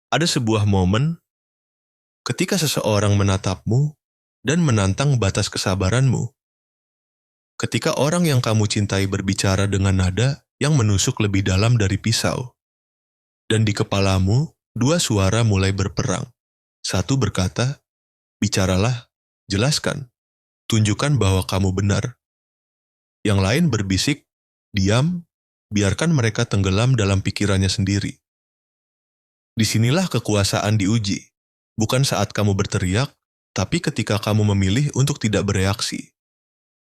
Ada sebuah momen ketika seseorang menatapmu dan menantang batas kesabaranmu. Ketika orang yang kamu cintai berbicara dengan nada yang menusuk lebih dalam dari pisau. Dan di kepalamu, dua suara mulai berperang. Satu berkata, bicaralah, jelaskan, tunjukkan bahwa kamu benar. Yang lain berbisik, diam, biarkan mereka tenggelam dalam pikirannya sendiri. Disinilah kekuasaan diuji, bukan saat kamu berteriak, tapi ketika kamu memilih untuk tidak bereaksi.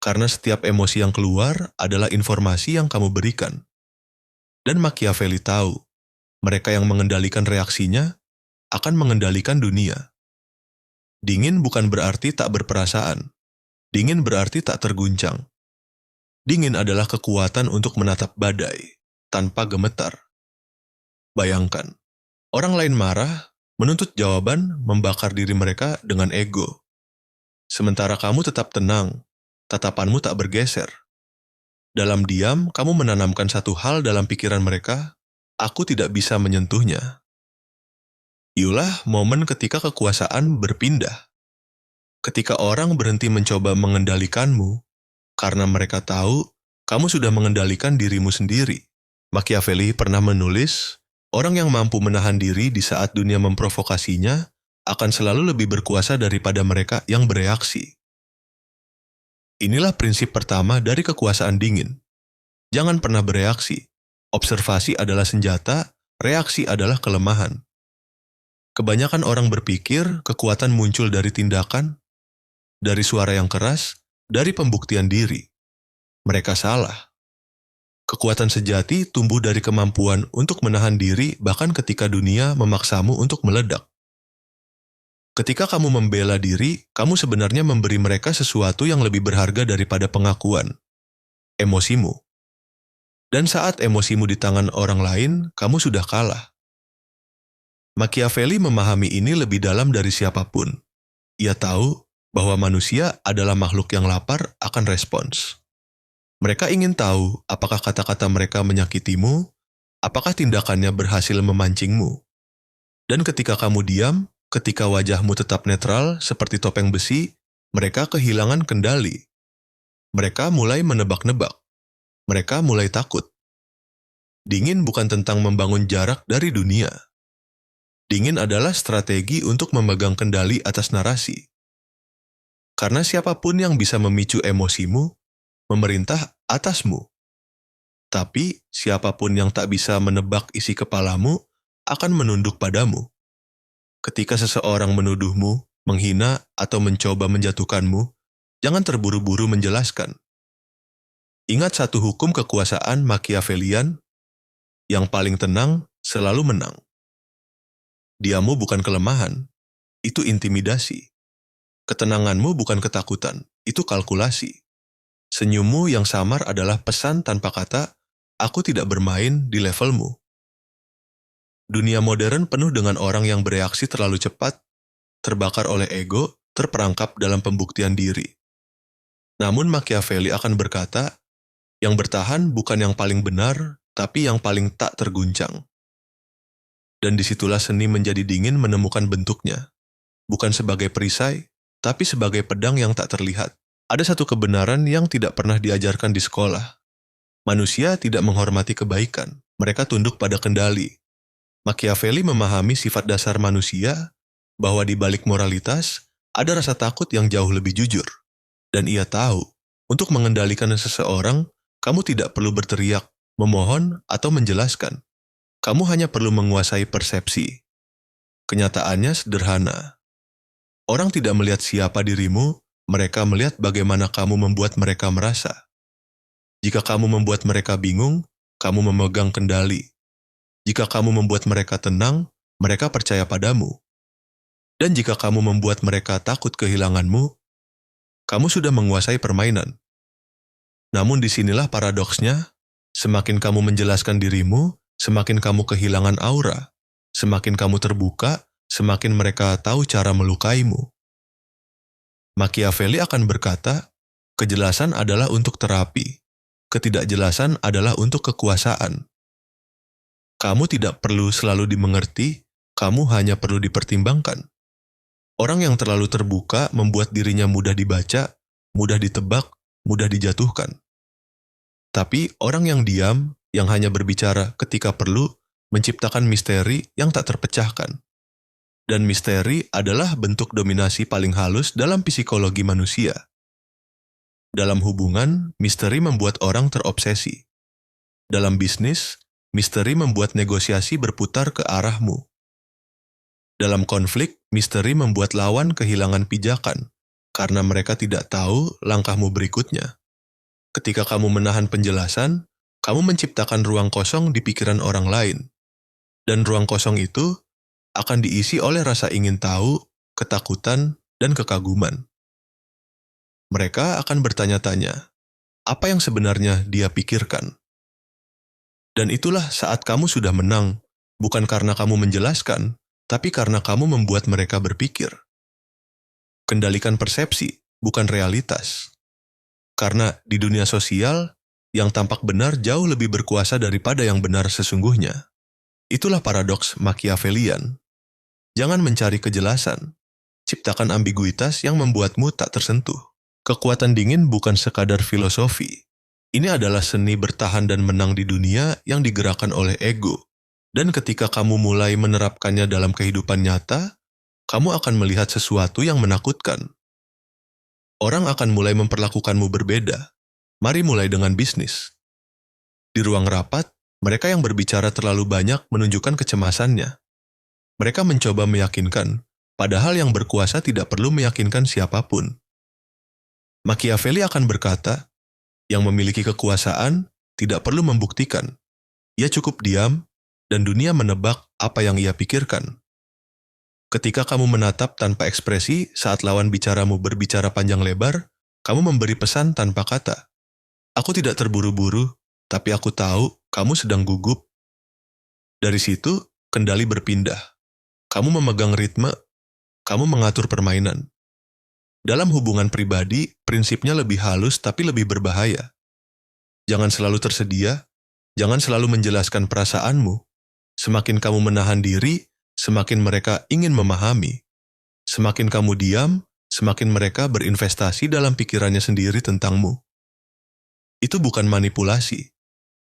Karena setiap emosi yang keluar adalah informasi yang kamu berikan. Dan Machiavelli tahu, mereka yang mengendalikan reaksinya akan mengendalikan dunia. Dingin bukan berarti tak berperasaan. Dingin berarti tak terguncang. Dingin adalah kekuatan untuk menatap badai, tanpa gemetar. Bayangkan, orang lain marah, menuntut jawaban, membakar diri mereka dengan ego. Sementara kamu tetap tenang, tatapanmu tak bergeser. Dalam diam, kamu menanamkan satu hal dalam pikiran mereka, aku tidak bisa menyentuhnya. Itulah momen ketika kekuasaan berpindah. Ketika orang berhenti mencoba mengendalikanmu, karena mereka tahu kamu sudah mengendalikan dirimu sendiri. Machiavelli pernah menulis, orang yang mampu menahan diri di saat dunia memprovokasinya akan selalu lebih berkuasa daripada mereka yang bereaksi. Inilah prinsip pertama dari kekuasaan dingin. Jangan pernah bereaksi. Observasi adalah senjata, reaksi adalah kelemahan. Kebanyakan orang berpikir kekuatan muncul dari tindakan, dari suara yang keras, dari pembuktian diri. Mereka salah. Kekuatan sejati tumbuh dari kemampuan untuk menahan diri bahkan ketika dunia memaksamu untuk meledak. Ketika kamu membela diri, kamu sebenarnya memberi mereka sesuatu yang lebih berharga daripada pengakuan. Emosimu. Dan saat emosimu di tangan orang lain, kamu sudah kalah. Machiavelli memahami ini lebih dalam dari siapapun. Ia tahu bahwa manusia adalah makhluk yang lapar akan respons. Mereka ingin tahu apakah kata-kata mereka menyakitimu, apakah tindakannya berhasil memancingmu. Dan ketika kamu diam, ketika wajahmu tetap netral seperti topeng besi, mereka kehilangan kendali. Mereka mulai menebak-nebak. Mereka mulai takut. Dingin bukan tentang membangun jarak dari dunia. Dingin adalah strategi untuk memegang kendali atas narasi. Karena siapapun yang bisa memicu emosimu, memerintah atasmu. Tapi siapapun yang tak bisa menebak isi kepalamu akan menunduk padamu. Ketika seseorang menuduhmu, menghina, atau mencoba menjatuhkanmu, jangan terburu-buru menjelaskan. Ingat satu hukum kekuasaan Machiavellian, yang paling tenang selalu menang. Diammu bukan kelemahan, itu intimidasi. Ketenanganmu bukan ketakutan, itu kalkulasi. Senyummu yang samar adalah pesan tanpa kata, aku tidak bermain di levelmu. Dunia modern penuh dengan orang yang bereaksi terlalu cepat, terbakar oleh ego, terperangkap dalam pembuktian diri. Namun Machiavelli akan berkata, yang bertahan bukan yang paling benar, tapi yang paling tak terguncang. Dan disitulah seni menjadi dingin menemukan bentuknya. Bukan sebagai perisai, tapi sebagai pedang yang tak terlihat. Ada satu kebenaran yang tidak pernah diajarkan di sekolah. Manusia tidak menghormati kebaikan, mereka tunduk pada kendali. Machiavelli memahami sifat dasar manusia, bahwa di balik moralitas, ada rasa takut yang jauh lebih jujur. Dan ia tahu, untuk mengendalikan seseorang, kamu tidak perlu berteriak, memohon, atau menjelaskan. Kamu hanya perlu menguasai persepsi. Kenyataannya sederhana. Orang tidak melihat siapa dirimu, mereka melihat bagaimana kamu membuat mereka merasa. Jika kamu membuat mereka bingung, kamu memegang kendali. Jika kamu membuat mereka tenang, mereka percaya padamu. Dan jika kamu membuat mereka takut kehilanganmu, kamu sudah menguasai permainan. Namun disinilah paradoksnya, semakin kamu menjelaskan dirimu, semakin kamu kehilangan aura. Semakin kamu terbuka, semakin mereka tahu cara melukaimu. Machiavelli akan berkata, kejelasan adalah untuk terapi, ketidakjelasan adalah untuk kekuasaan. Kamu tidak perlu selalu dimengerti, kamu hanya perlu dipertimbangkan. Orang yang terlalu terbuka membuat dirinya mudah dibaca, mudah ditebak, mudah dijatuhkan. Tapi orang yang diam, yang hanya berbicara ketika perlu, menciptakan misteri yang tak terpecahkan. Dan misteri adalah bentuk dominasi paling halus dalam psikologi manusia. Dalam hubungan, misteri membuat orang terobsesi. Dalam bisnis, misteri membuat negosiasi berputar ke arahmu. Dalam konflik, misteri membuat lawan kehilangan pijakan, karena mereka tidak tahu langkahmu berikutnya. Ketika kamu menahan penjelasan, kamu menciptakan ruang kosong di pikiran orang lain. Dan ruang kosong itu akan diisi oleh rasa ingin tahu, ketakutan, dan kekaguman. Mereka akan bertanya-tanya, apa yang sebenarnya dia pikirkan? Dan itulah saat kamu sudah menang, bukan karena kamu menjelaskan, tapi karena kamu membuat mereka berpikir. Kendalikan persepsi, bukan realitas. Karena di dunia sosial, yang tampak benar jauh lebih berkuasa daripada yang benar sesungguhnya. Itulah paradoks Machiavellian. Jangan mencari kejelasan. Ciptakan ambiguitas yang membuatmu tak tersentuh. Kekuatan dingin bukan sekadar filosofi. Ini adalah seni bertahan dan menang di dunia yang digerakkan oleh ego. Dan ketika kamu mulai menerapkannya dalam kehidupan nyata, kamu akan melihat sesuatu yang menakutkan. Orang akan mulai memperlakukanmu berbeda. Mari mulai dengan bisnis. Di ruang rapat, mereka yang berbicara terlalu banyak menunjukkan kecemasannya. Mereka mencoba meyakinkan, padahal yang berkuasa tidak perlu meyakinkan siapapun. Machiavelli akan berkata, yang memiliki kekuasaan tidak perlu membuktikan. Ia cukup diam, dan dunia menebak apa yang ia pikirkan. Ketika kamu menatap tanpa ekspresi saat lawan bicaramu berbicara panjang lebar, kamu memberi pesan tanpa kata. Aku tidak terburu-buru, tapi aku tahu kamu sedang gugup. Dari situ, kendali berpindah. Kamu memegang ritme, kamu mengatur permainan. Dalam hubungan pribadi, prinsipnya lebih halus tapi lebih berbahaya. Jangan selalu tersedia, jangan selalu menjelaskan perasaanmu. Semakin kamu menahan diri, semakin mereka ingin memahami. Semakin kamu diam, semakin mereka berinvestasi dalam pikirannya sendiri tentangmu. Itu bukan manipulasi,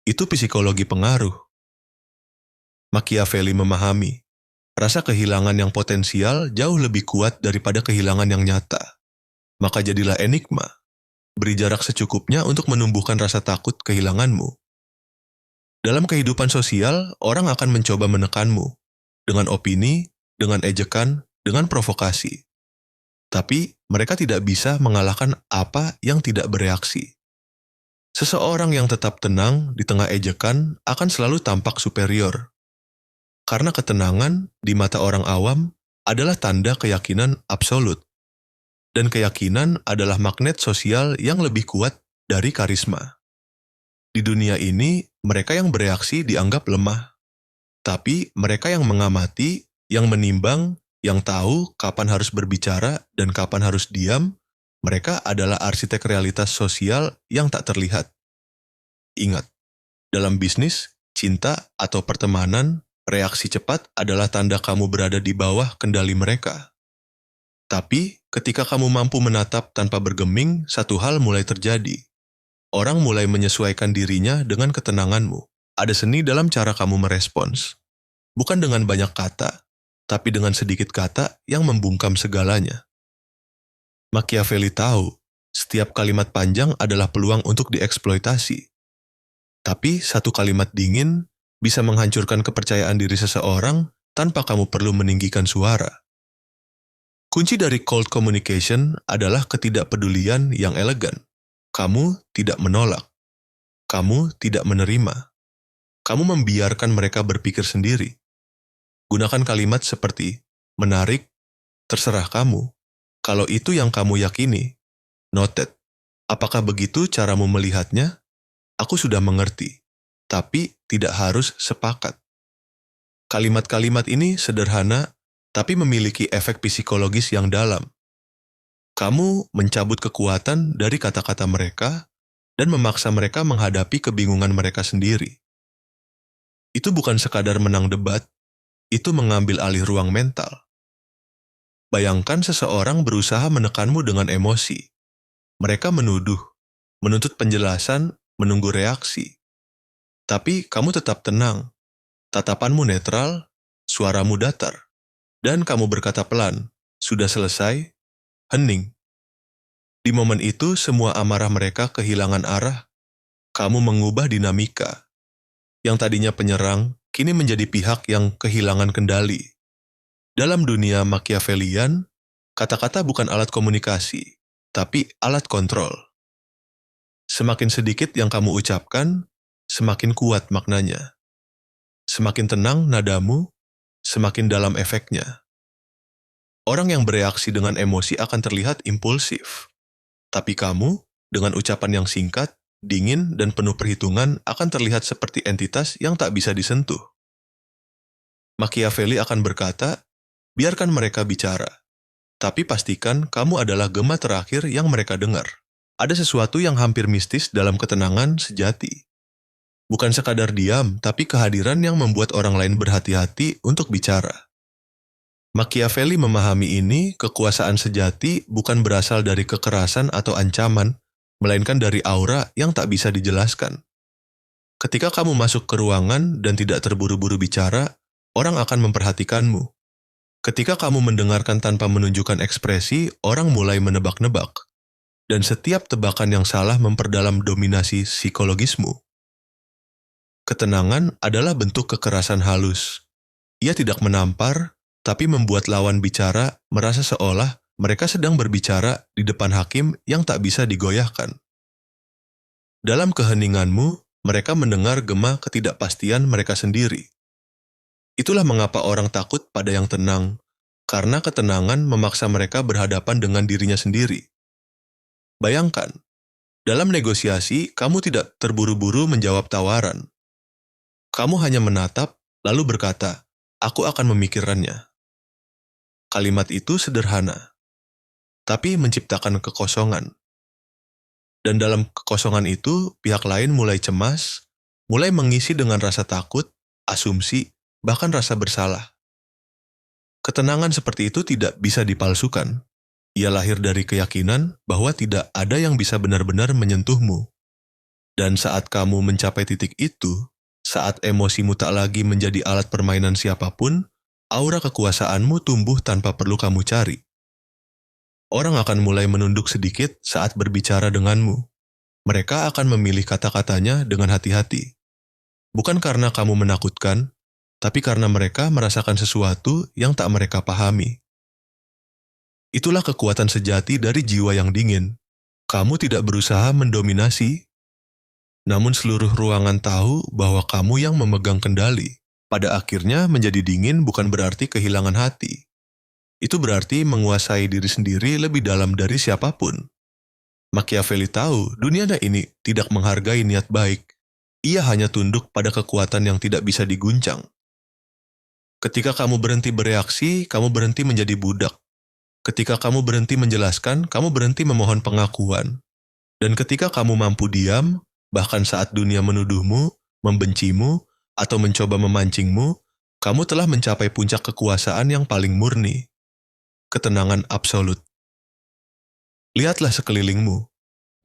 itu psikologi pengaruh. Machiavelli memahami, rasa kehilangan yang potensial jauh lebih kuat daripada kehilangan yang nyata. Maka jadilah enigma, beri jarak secukupnya untuk menumbuhkan rasa takut kehilanganmu. Dalam kehidupan sosial, orang akan mencoba menekanmu, dengan opini, dengan ejekan, dengan provokasi. Tapi mereka tidak bisa mengalahkan apa yang tidak bereaksi. Seseorang yang tetap tenang di tengah ejekan akan selalu tampak superior. Karena ketenangan di mata orang awam adalah tanda keyakinan absolut. Dan keyakinan adalah magnet sosial yang lebih kuat dari karisma. Di dunia ini, mereka yang bereaksi dianggap lemah. Tapi mereka yang mengamati, yang menimbang, yang tahu kapan harus berbicara dan kapan harus diam, mereka adalah arsitek realitas sosial yang tak terlihat. Ingat, dalam bisnis, cinta, atau pertemanan, reaksi cepat adalah tanda kamu berada di bawah kendali mereka. Tapi, ketika kamu mampu menatap tanpa bergeming, satu hal mulai terjadi. Orang mulai menyesuaikan dirinya dengan ketenanganmu. Ada seni dalam cara kamu merespons. Bukan dengan banyak kata, tapi dengan sedikit kata yang membungkam segalanya. Machiavelli tahu, setiap kalimat panjang adalah peluang untuk dieksploitasi. Tapi satu kalimat dingin bisa menghancurkan kepercayaan diri seseorang tanpa kamu perlu meninggikan suara. Kunci dari cold communication adalah ketidakpedulian yang elegan. Kamu tidak menolak. Kamu tidak menerima. Kamu membiarkan mereka berpikir sendiri. Gunakan kalimat seperti, menarik, terserah kamu. Kalau itu yang kamu yakini, noted. Apakah begitu caramu melihatnya? Aku sudah mengerti, tapi tidak harus sepakat. Kalimat-kalimat ini sederhana, tapi memiliki efek psikologis yang dalam. Kamu mencabut kekuatan dari kata-kata mereka dan memaksa mereka menghadapi kebingungan mereka sendiri. Itu bukan sekadar menang debat, itu mengambil alih ruang mental. Bayangkan seseorang berusaha menekanmu dengan emosi. Mereka menuduh, menuntut penjelasan, menunggu reaksi. Tapi kamu tetap tenang, tatapanmu netral, suaramu datar, dan kamu berkata pelan, "Sudah selesai?" Hening. Di momen itu semua amarah mereka kehilangan arah, kamu mengubah dinamika. Yang tadinya penyerang, kini menjadi pihak yang kehilangan kendali. Dalam dunia Machiavellian, kata-kata bukan alat komunikasi, tapi alat kontrol. Semakin sedikit yang kamu ucapkan, semakin kuat maknanya. Semakin tenang nadamu, semakin dalam efeknya. Orang yang bereaksi dengan emosi akan terlihat impulsif. Tapi kamu, dengan ucapan yang singkat, dingin, dan penuh perhitungan akan terlihat seperti entitas yang tak bisa disentuh. Machiavelli akan berkata, biarkan mereka bicara, tapi pastikan kamu adalah gema terakhir yang mereka dengar. Ada sesuatu yang hampir mistis dalam ketenangan sejati. Bukan sekadar diam, tapi kehadiran yang membuat orang lain berhati-hati untuk bicara. Machiavelli memahami ini, kekuasaan sejati bukan berasal dari kekerasan atau ancaman, melainkan dari aura yang tak bisa dijelaskan. Ketika kamu masuk ke ruangan dan tidak terburu-buru bicara, orang akan memperhatikanmu. Ketika kamu mendengarkan tanpa menunjukkan ekspresi, orang mulai menebak-nebak. Dan setiap tebakan yang salah memperdalam dominasi psikologismu. Ketenangan adalah bentuk kekerasan halus. Ia tidak menampar, tapi membuat lawan bicara merasa seolah mereka sedang berbicara di depan hakim yang tak bisa digoyahkan. Dalam keheninganmu, mereka mendengar gema ketidakpastian mereka sendiri. Itulah mengapa orang takut pada yang tenang, karena ketenangan memaksa mereka berhadapan dengan dirinya sendiri. Bayangkan, dalam negosiasi kamu tidak terburu-buru menjawab tawaran. Kamu hanya menatap, lalu berkata, "Aku akan memikirkannya." Kalimat itu sederhana, tapi menciptakan kekosongan. Dan dalam kekosongan itu, pihak lain mulai cemas, mulai mengisi dengan rasa takut, asumsi, bahkan rasa bersalah. Ketenangan seperti itu tidak bisa dipalsukan. Ia lahir dari keyakinan bahwa tidak ada yang bisa benar-benar menyentuhmu. Dan saat kamu mencapai titik itu, saat emosimu tak lagi menjadi alat permainan siapapun, aura kekuasaanmu tumbuh tanpa perlu kamu cari. Orang akan mulai menunduk sedikit saat berbicara denganmu. Mereka akan memilih kata-katanya dengan hati-hati. Bukan karena kamu menakutkan, tapi karena mereka merasakan sesuatu yang tak mereka pahami. Itulah kekuatan sejati dari jiwa yang dingin. Kamu tidak berusaha mendominasi, namun seluruh ruangan tahu bahwa kamu yang memegang kendali. Pada akhirnya menjadi dingin bukan berarti kehilangan hati. Itu berarti menguasai diri sendiri lebih dalam dari siapapun. Machiavelli tahu dunia ini tidak menghargai niat baik. Ia hanya tunduk pada kekuatan yang tidak bisa diguncang. Ketika kamu berhenti bereaksi, kamu berhenti menjadi budak. Ketika kamu berhenti menjelaskan, kamu berhenti memohon pengakuan. Dan ketika kamu mampu diam, bahkan saat dunia menuduhmu, membencimu, atau mencoba memancingmu, kamu telah mencapai puncak kekuasaan yang paling murni. Ketenangan absolut. Lihatlah sekelilingmu.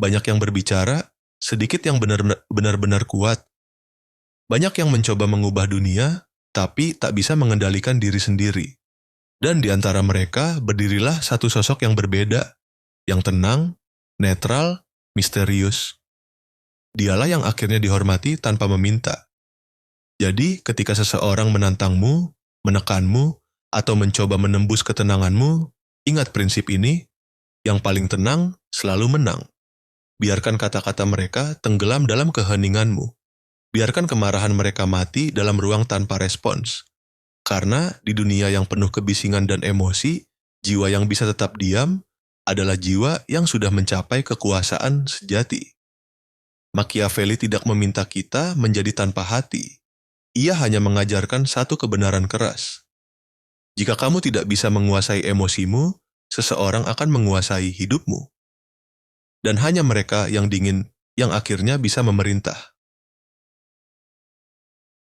Banyak yang berbicara, sedikit yang benar-benar kuat. Banyak yang mencoba mengubah dunia, tapi tak bisa mengendalikan diri sendiri. Dan di antara mereka berdirilah satu sosok yang berbeda, yang tenang, netral, misterius. Dialah yang akhirnya dihormati tanpa meminta. Jadi, ketika seseorang menantangmu, menekanmu, atau mencoba menembus ketenanganmu, ingat prinsip ini, yang paling tenang selalu menang. Biarkan kata-kata mereka tenggelam dalam keheninganmu. Biarkan kemarahan mereka mati dalam ruang tanpa respons. Karena di dunia yang penuh kebisingan dan emosi, jiwa yang bisa tetap diam adalah jiwa yang sudah mencapai kekuasaan sejati. Machiavelli tidak meminta kita menjadi tanpa hati. Ia hanya mengajarkan satu kebenaran keras. Jika kamu tidak bisa menguasai emosimu, seseorang akan menguasai hidupmu. Dan hanya mereka yang dingin yang akhirnya bisa memerintah.